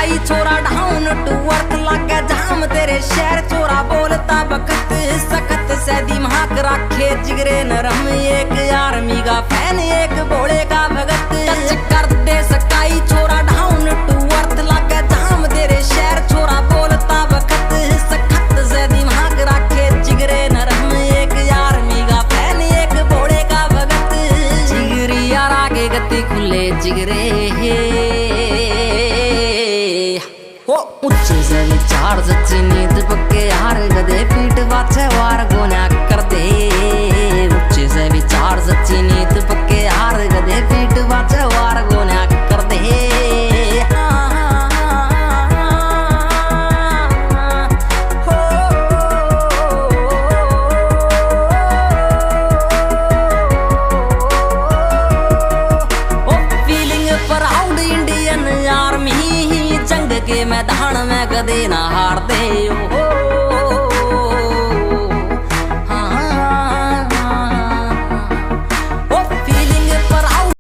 सकाई छोरा down to earth लागे जाम तेरे शहर चोरा बोलता बखत सखत से दिमाग रखे जिगरे नरम एक आर्मी का फैन एक भोले का भगत टच कर दे सकाई छोरा डाउन टू अर्थ लागे जाम तेरे शहर चोरा बोलता बखत सखत से दिमाग रखे जिगरे नरम एक आर्मी का फैन एक भोले का भगत जिगरी यार आगे गति खुले जिगरे हो ऊंचे से विचार सच्ची नींद पक्के हार गदे पीठ वाचे वार गोना कर दे ऊंचे से विचार सच्ची नींद पक्के हार गदे पीठ वाचे वार गोना कर दे के मैदान में कदे ना हार दे हो